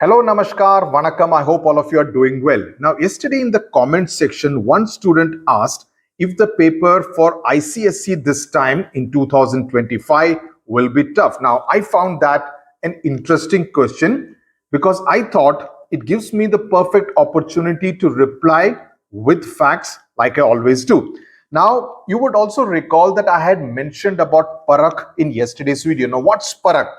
Hello, Namaskar, Vanakkam. I hope all of you are doing well. Now, yesterday in the comment section, one student asked if the paper for ICSE this time in 2025 will be tough. Now, I found that an interesting question because I thought it gives me the perfect opportunity to reply with facts like I always do. Now, you would also recall that I had mentioned about Parakh in yesterday's video. Now, what's Parakh?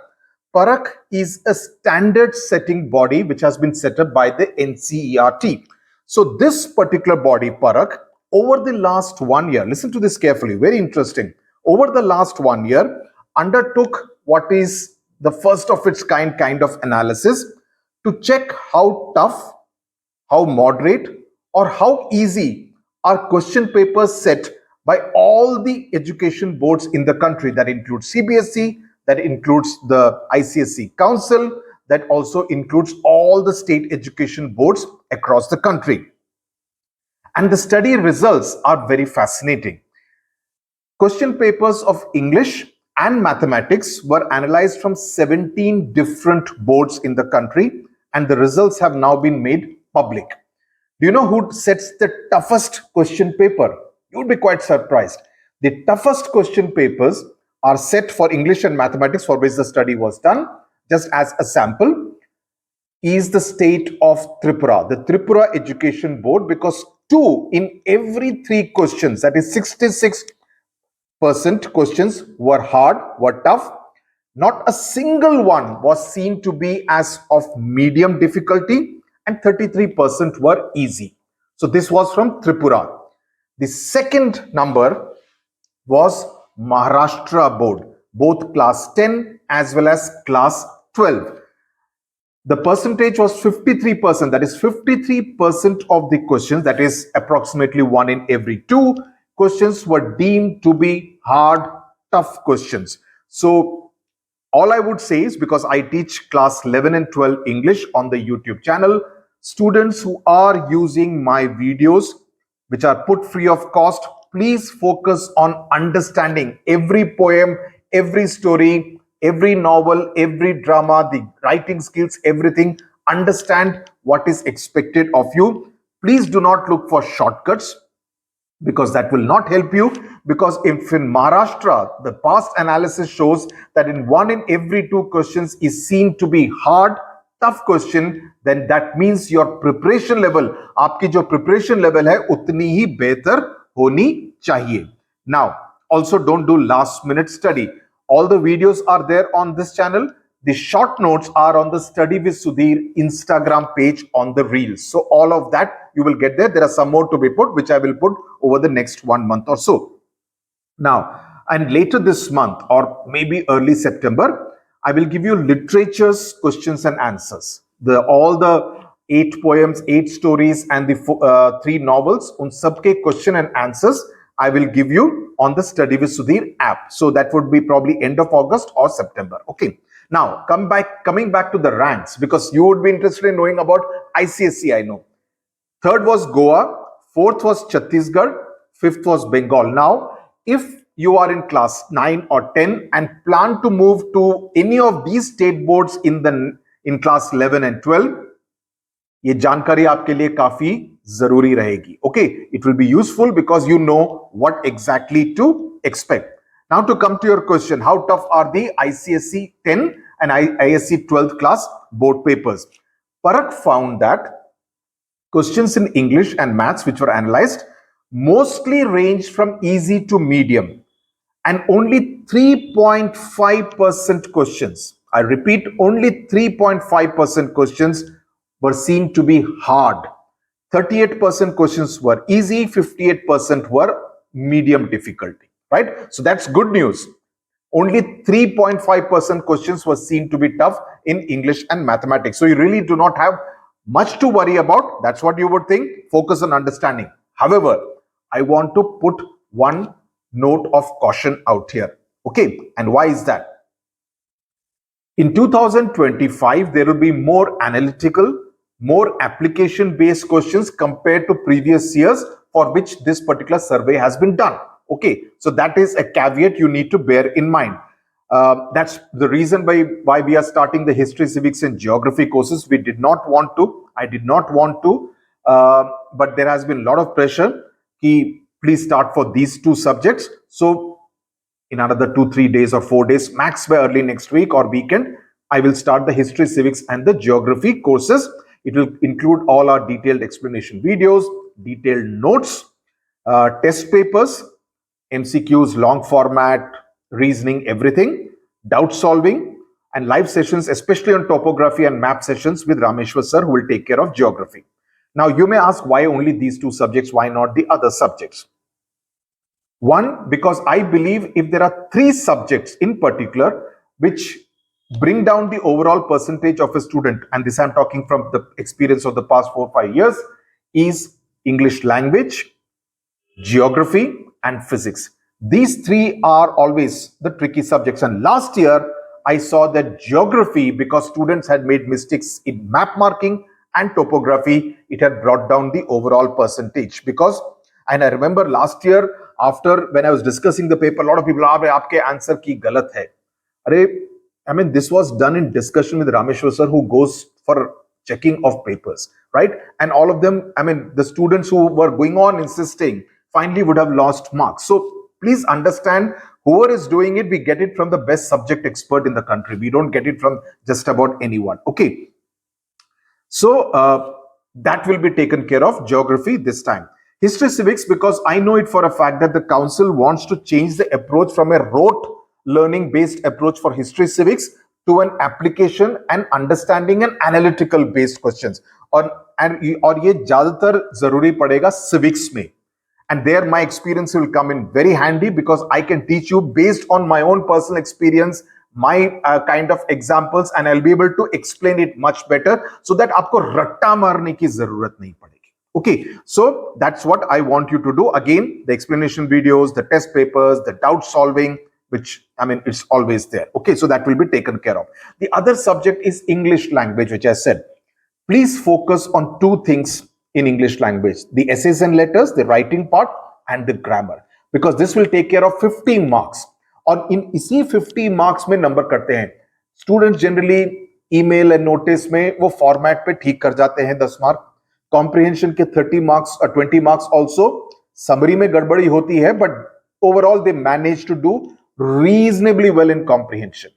Parakh is a standard setting body which has been set up by the NCERT. So this particular body, Parakh, over the last 1 year, listen to this carefully, very interesting. Over the last 1 year, undertook what is the first of its kind of analysis to check how tough, how moderate, or how easy are question papers set by all the education boards in the country. That includes CBSE, that includes the ICSE Council, that also includes all the state education boards across the country. And the study results are very fascinating. Question papers of English and mathematics were analyzed from 17 different boards in the country, and the results have now been made public. Do you know who sets the toughest question paper? You would be quite surprised. The toughest question papers are set for English and mathematics, for which the study was done. Just as a sample, is the state of Tripura, the Tripura Education Board, because 2 in every 3 questions, that is 66% questions, were hard, were tough. Not a single one was seen to be as of medium difficulty, and 33% were easy. So this was from Tripura. The second number was Maharashtra board, both class 10 as well as class 12. The percentage was 53%. That is 53% of the questions, that is approximately 1 in every 2 questions, were deemed to be hard, tough questions. So all I would say is, because I teach class 11 and 12 English on the YouTube channel, students who are using my videos, which are put free of cost, please focus on understanding every poem, every story, every novel, every drama, the writing skills, everything. Understand what is expected of you. Please do not look for shortcuts, because that will not help you. Because if in Maharashtra, the past analysis shows that in 1 in every 2 questions is seen to be hard, tough question, then that means your preparation level, आपकी जो preparation level है, उतनी ही बेहतर होनी चाहिए. Now, also don't do last minute study. All the videos are there on this channel. The short notes are on the Study with Sudhir Instagram page on the Reels. So all of that you will get there. There are some more to be put, which I will put over the next 1 month or so. Now, and later this month or maybe early September, I will give you literature's questions and answers. All the 8 poems, 8 stories, and the 3 novels, un sabke question and answers I will give you on the Study with Sudhir app. So that would be probably end of August or September. Okay. Now, coming back to the ranks, because you would be interested in knowing about ICSE, I know. 3rd was Goa, 4th was Chhattisgarh, 5th was Bengal. Now, if you are in class 9 or 10 and plan to move to any of these state boards in class 11 and 12, ये जानकारी आपके लिए काफी जरूरी रहेगी. Okay, it will be useful because you know what exactly to expect. Now to come to your question, how tough are the ICSE 10 and ISC 12th class board papers? Parakh found that questions in English and maths which were analyzed mostly ranged from easy to medium, and only 3.5% questions, I repeat, only 3.5% questions were seen to be hard. 38% questions were easy, 58% were medium difficulty, right? So that's good news. Only 3.5% questions were seen to be tough in English and mathematics. So you really do not have much to worry about. That's what you would think. Focus on understanding. However, I want to put one note of caution out here. Okay, and why is that? In 2025, there will be more analytical, more application-based questions compared to previous years for which this particular survey has been done. Okay, so that is a caveat you need to bear in mind. That's the reason why we are starting the history, civics, and geography courses. I did not want to, but there has been a lot of pressure. Please start for these two subjects. So in another 2-3 days or 4 days, max by early next week or weekend, I will start the history, civics, and the geography courses. It will include all our detailed explanation videos, detailed notes, test papers, MCQs, long format, reasoning, everything, doubt solving, and live sessions, especially on topography and map sessions with Rameshwar sir, who will take care of geography. Now, you may ask, why only these two subjects? Why not the other subjects? One, because I believe if there are three subjects in particular which bring down the overall percentage of a student, and this I'm talking from the experience of the past 4-5 years, is English language, geography, and physics. These three are always the tricky subjects. And last year, I saw that geography, because students had made mistakes in map marking and topography, it had brought down the overall percentage. And I remember last year, after when I was discussing the paper, a lot of people are, aapke answer ki galat hai. I mean, this was done in discussion with Rameshwar sir, who goes for checking of papers, right? And all of them, I mean, the students who were going on insisting finally would have lost marks. So please understand, whoever is doing it, we get it from the best subject expert in the country. We don't get it from just about anyone. Okay. So that will be taken care of. Geography this time. History, civics, because I know it for a fact that the council wants to change the approach from a rote learning based approach for history, civics to an application and understanding and analytical based questions. और ये ज़्यादातर ज़रूरी पड़ेगा civics में. And there my experience will come in very handy, because I can teach you based on my own personal experience, my kind of examples, and I'll be able to explain it much better, so that आपको रट्टा मारने की जरूरत नहीं पड़ेगी. Okay, so that's what I want you to do. Again, the explanation videos, the test papers, the doubt solving, which, I mean, it's always there. Okay, so that will be taken care of. The other subject is English language, which I said. Please focus on two things in English language: the essays and letters, the writing part, and the grammar, because this will take care of 50 marks. और इन इसी 50 marks में number करते हैं students. Generally email and notice में वो format पे ठीक कर जाते हैं 10 मार्क. कॉम्प्रिहेंशन के 30 marks और 20 marks ऑल्सो. समरी में गड़बड़ी होती है, but overall they manage to do reasonably well in comprehension.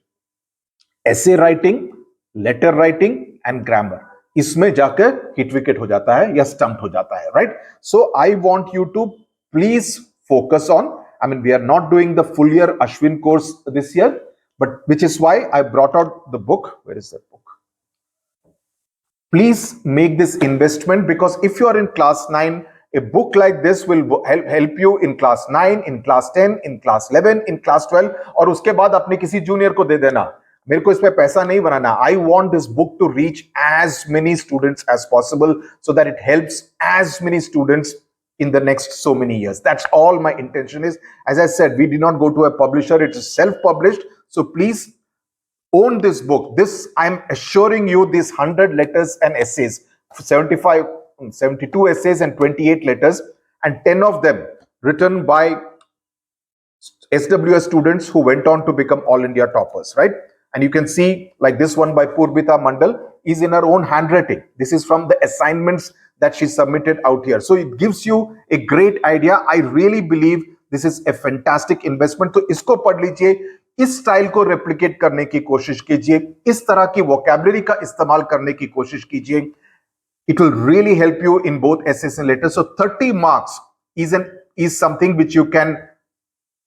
essay writing, letter writing, and grammar, इसमें जाकर हिट विकेट हो जाता है या स्टम्प हो जाता है, right? So I want you to please focus on, I mean, we are not doing the full year Ashwin course this year, but which is why I brought out the book. Where is that book? Please make this investment, because if you are in class 9, a book like this will help you in class 9, in class 10, in class 11, in class 12, और उसके बाद अपने किसी junior को दे देना. मेरे को इसमें पैसा नहीं बनाना. I want this book to reach as many students as possible, so that it helps as many students in the next so many years. That's all my intention is. As I said, we did not go to a publisher. It is self-published. So please own this book. This, I'm assuring you, these 100 letters and essays, 72 essays and 28 letters, and 10 of them written by SWS students who went on to become all India toppers, right? And you can see, like this one by Purbita Mandal is in her own handwriting. This is from the assignments that she submitted out here. So it gives you a great idea. I really believe this is a fantastic investment. तो इसको पढ़ लीजिए, इस style को replicate करने की कोशिश कीजिए, इस तरह की वोकैबुलरी का इस्तेमाल करने की कोशिश कीजिए. It will really help you in both essays and letters. So 30 marks is something which you can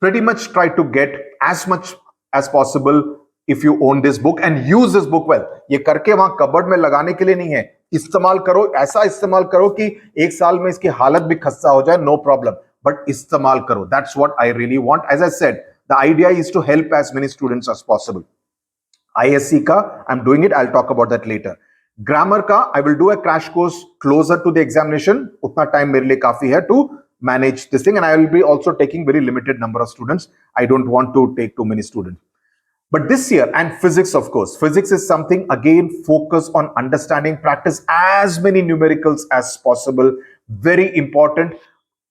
pretty much try to get as much as possible if you own this book and use this book well. ये करके वहां cupboard में लगाने के लिए नहीं है. इस्तेमाल करो, ऐसा इस्तेमाल करो कि एक साल में इसकी हालत भी खस्ता हो जाए, नो प्रॉब्लम, बट इस्तेमाल करो. That's what I really want. As I said, the idea is to help as many students as possible. ISC का I am doing it, I will talk about that later. Grammar का I will do a crash course closer to the examination. उतना time मेरे लिए काफी है to manage this thing, and I will be also taking very limited number of students. I don't want to take too many students. But this year, and physics, of course, physics is something, again, focus on understanding, practice as many numericals as possible. Very important.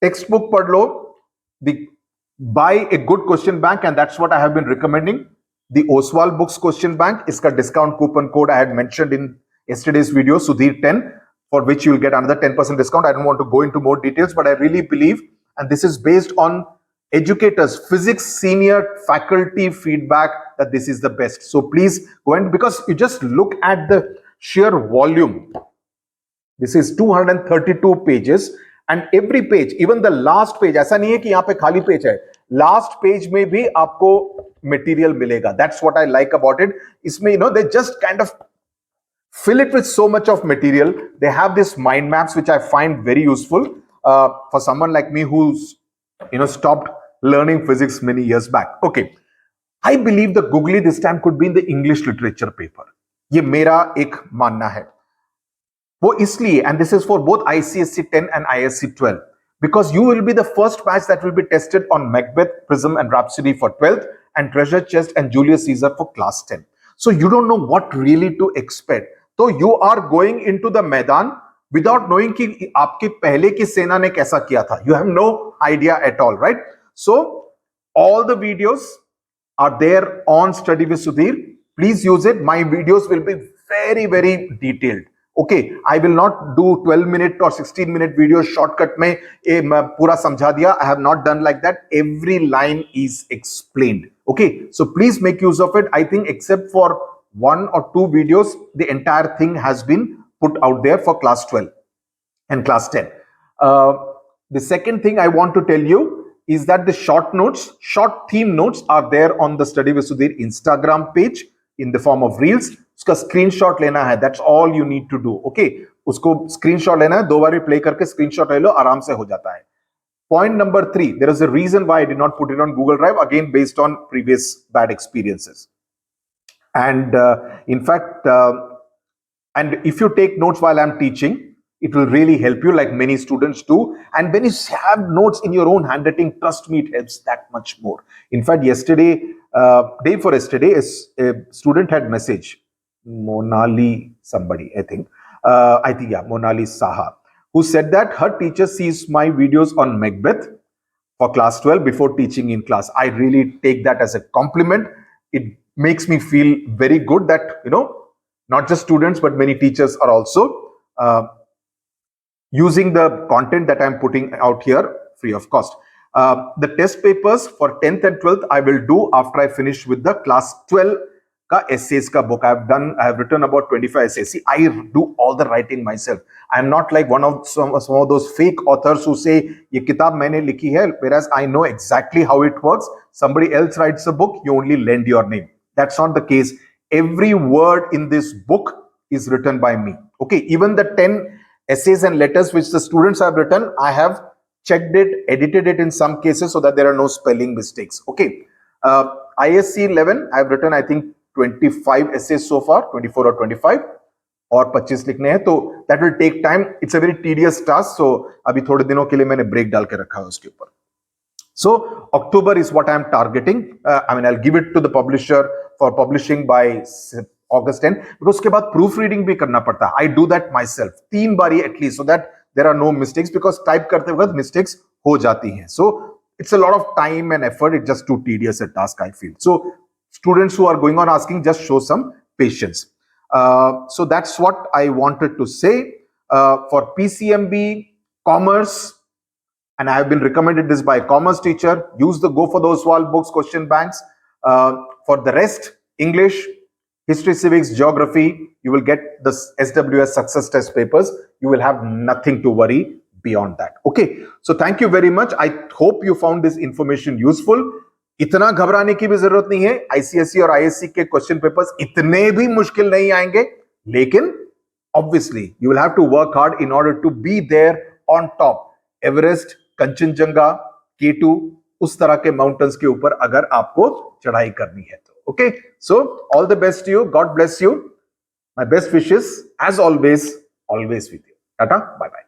Textbook padlo, buy a good question bank, and that's what I have been recommending. The Oswal Books Question Bank, iska discount coupon code I had mentioned in yesterday's video, Sudhir 10, for which you will get another 10% discount. I don't want to go into more details, but I really believe, and this is based on educators, physics senior faculty feedback, that this is the best. So please go and, because you just look at the sheer volume. This is 232 pages and every page, even the last page, ऐसा नहीं है कि यहाँ पे खाली page है, last page में भी आपको material मिलेगा. That's what I like about it. इसमें they just kind of fill it with so much of material. They have this mind maps which I find very useful for someone like me who's stopped learning physics many years back. Okay, I believe the googly this time could be in the English literature paper. ये मेरा एक मानना है. वो इसलिए, and this is for both ICSE 10 and ISC 12, because you will be the first batch that will be tested on Macbeth, Prism and Rhapsody for 12th and Treasure Chest and Julius Caesar for class 10. So you don't know what really to expect. So you are going into the मैदान without knowing कि आपकी पहले की सेना ने कैसा किया था. You have no idea at all, right? So all the videos are there on Study with Sudhir. Please use it. My videos will be very, very detailed. Okay, I will not do 12-minute or 16-minute video shortcut में पूरा समझा दिया. I have not done like that. Every line is explained. Okay, so please make use of it. I think except for 1 or 2 videos, the entire thing has been put out there for class 12 and class 10. The second thing I want to tell you is that the short notes, short theme notes are there on the Study with Sudhir Instagram page in the form of reels. उसका screenshot लेना है, that's all you need to do. Okay, उसको screenshot लेना है, 2 बार play करके screenshot ले लो, आराम से हो जाता है. Point number 3, there is a reason why I did not put it on Google Drive, again based on previous bad experiences. And in fact, and if you take notes while I'm teaching, it will really help you, like many students do. And when you have notes in your own handwriting, trust me, it helps that much more. In fact, yesterday, day before yesterday, a student had message, Monali somebody, I think yeah, Monali Saha, who said that her teacher sees my videos on Macbeth for class 12 before teaching in class. I really take that as a compliment. It makes me feel very good that, not just students, but many teachers are also using the content that I'm putting out here free of cost. The test papers for 10th and 12th, I will do after I finish with the class 12 ka essays ka book. I have written about 25 essays. See, I do all the writing myself. I'm not like one of some of those fake authors who say, ye kitab maine likhi hai, whereas I know exactly how it works. Somebody else writes a book, you only lend your name. That's not the case. Every word in this book is written by me. Okay, even the 10 essays and letters which the students have written, I have checked it, edited it in some cases so that there are no spelling mistakes. Okay, ISC 11, I have written, I think, 25 essays so far, 24 or 25, और 25 लिखने हैं, तो that will take time. It's a very tedious task, so अभी थोड़े दिनों के लिए मैंने break डाल के रखा है उसके ऊपर. So October is what I am targeting. I mean, I'll give it to the publisher for publishing by August 10, because उसके बाद proofreading भी करना पड़ता है. I do that myself, 3 बारी at least, so that there are no mistakes, because type करते वक्त mistakes हो जाती हैं. So it's a lot of time and effort. It's just too tedious a task, I feel. So students who are going on asking, just show some patience. So that's what I wanted to say. For PCMB, Commerce, and I have been recommended this by a commerce teacher, use the Go for the Oswald Books question banks. For the rest, English, History, Civics, Geography, you will get the SWS success test papers. You will have nothing to worry beyond that. Okay, so thank you very much. I hope you found this information useful. इतना घबराने की भी जरूरत नहीं है. ICSE और ISC के question papers इतने भी मुश्किल नहीं आएंगे, लेकिन obviously you will have to work hard in order to be there on top. Everest, Kanchenjunga, K2, उस तरह के माउंटेन्स के ऊपर अगर आपको चढ़ाई करनी है तो. Okay, so all the best to you. God bless you. My best wishes, as always with you. Tata, bye bye.